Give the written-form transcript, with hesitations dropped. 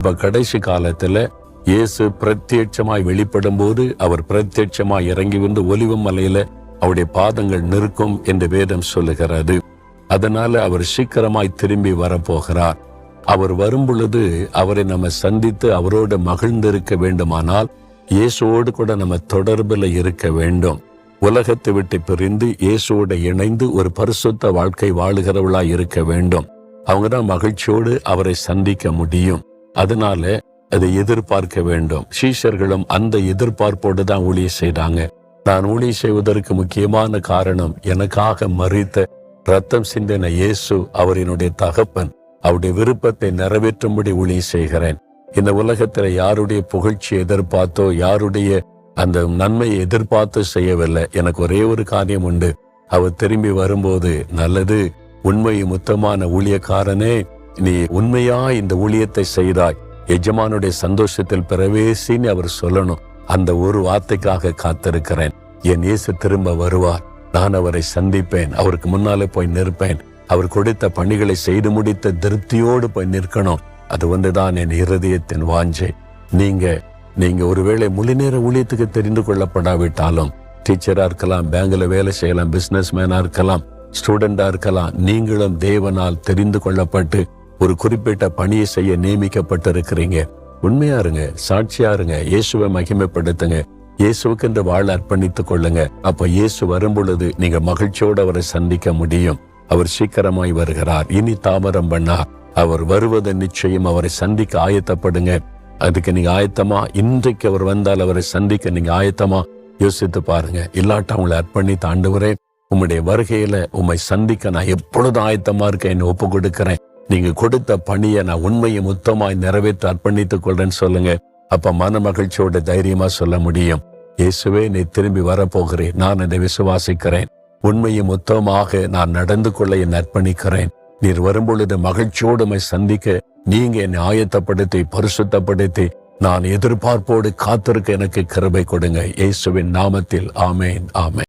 இப்ப கடைசி காலத்துல இயேசு பிரத்யட்சமாய் வெளிப்படும் போது அவர் பிரத்யட்சமாய் இறங்கி வந்து ஒலிவ மலையில அவருடைய பாதங்கள் நிற்கும் என்று வேதம் சொல்லுகிறது. அதனால அவர் சீக்கிரமாய் திரும்பி வரப்போகிறார். அவர் வரும் பொழுது அவரை நம்ம சந்தித்து அவரோடு மகிழ்ந்திருக்க வேண்டுமானால் இயேசுவோடு கூட நம்ம தொடர்பில் இருக்க வேண்டும். உலகத்தை விட்டு பிரிந்து இயேசுவோடு இணைந்து ஒரு பரிசுத்த வாழ்க்கை வாழுகிறவளாய் இருக்க வேண்டும். அவங்கதான் மகிழ்ச்சியோடு அவரை சந்திக்க முடியும். அதனால அதை எதிர்பார்க்க வேண்டும். சீஷர்களும் அந்த எதிர்பார்ப்போடு தான் ஊழியம் செய்தாங்க. நான் ஊழியம் செய்வதற்கு முக்கியமான காரணம் எனக்காக மரித்த ரத்தம் சிந்தின இயேசு, அவரினுடைய தகப்பன், அவருடைய விருப்பத்தை நிறைவேற்றும்படி ஊழியம் செய்கிறேன். இந்த உலகத்துல யாருடைய புகழ்ச்சி எதிர்பார்த்தோ யாருடைய அந்த நன்மையை எதிர்பார்த்து செய்யவில்லை. எனக்கு ஒரே ஒரு காரியம் உண்டு. அவர் திரும்பி வரும்போது, நல்லது உண்மையும் முத்தமான ஊழியக்காரனே, நீ உண்மையா இந்த ஊழியத்தை செய்தாய், எஜமானுடைய சந்தோஷத்தில் பிரவேசின்னு அவர் சொல்லணும். அந்த ஒரு வார்த்தைக்காக காத்திருக்கிறேன். என் இயேசு திரும்ப வருவார், நான் அவரை சந்திப்பேன், அவருக்கு முன்னாலே போய் நிற்பேன், அவர் கொடுத்த பணிகளை செய்து முடித்த திருப்தியோடு போய் நிற்கணும். அது ஒன்றுதான் என் இருதயத்தின் வாஞ்சை. நீங்க ஒருவேளை முழு நேர ஊழியத்துக்கு தெரிந்து கொள்ளப்படாவிட்டாலும், டீச்சரா இருக்கலாம், பேங்க்ல வேலை செய்யலாம், பிசினஸ் மேனா இருக்கலாம், ஸ்டூடெண்டா இருக்கலாம், நீங்களும் தேவனால் தெரிந்து கொள்ளப்பட்டு ஒரு குறிப்பிட்ட பணியை செய்ய நியமிக்கப்பட்டிருக்கிறீங்க. உண்மையா இருங்க, சாட்சியா இருங்க, இயேசுவை மகிமைப்படுத்துங்க, இயேசுவுக்கு என்று வாழ அர்ப்பணித்துக் கொள்ளுங்க. அப்ப இயேசு வரும் பொழுது நீங்க மகிழ்ச்சியோடு அவரை சந்திக்க முடியும். அவர் சீக்கிரமாய் வருகிறார், இனி தாமரம் பண்ணார். அவர் வருவது நிச்சயம். அவரை சந்திக்க ஆயத்தப்படுங்க. அதுக்கு நீங்க ஆயத்தமா? இன்றைக்கு அவர் வந்தால் அவரை சந்திக்க நீங்க ஆயத்தமா? யோசித்து பாருங்க. இல்லாட்டா உங்களை அர்ப்பணித்து, ஆண்டவரே உம்முடைய வருகையில உம்மை சந்திக்க நான் எப்பொழுதும் ஆயத்தமா இருக்க, என்னை ஒப்பு கொடுக்கிறேன், நீங்க கொடுத்த பணியை நான் உண்மையை மொத்தமாய் நிறைவேற்ற அர்ப்பணித்துக் கொள்றேன்னு சொல்லுங்க. அப்ப மன மகிழ்ச்சியோட தைரியமா சொல்ல முடியும், இயேசுவே நீ திரும்பி வரப்போகிறேன், நான் அதை விசுவாசிக்கிறேன், உண்மையை மொத்தமாக நான் நடந்து கொள்ள என் அர்ப்பணிக்கிறேன். நீர் வரும்பொழுது மகிழ்ச்சியோடு சந்திக்க நீங்க என்னை ஆயத்தப்படுத்தி பரிசுத்தப்படுத்தி நான் எதிர்பார்ப்போடு காத்திருக்க எனக்கு கிருபை கொடுங்க. இயேசுவின் நாமத்தில் ஆமேன், ஆமேன்.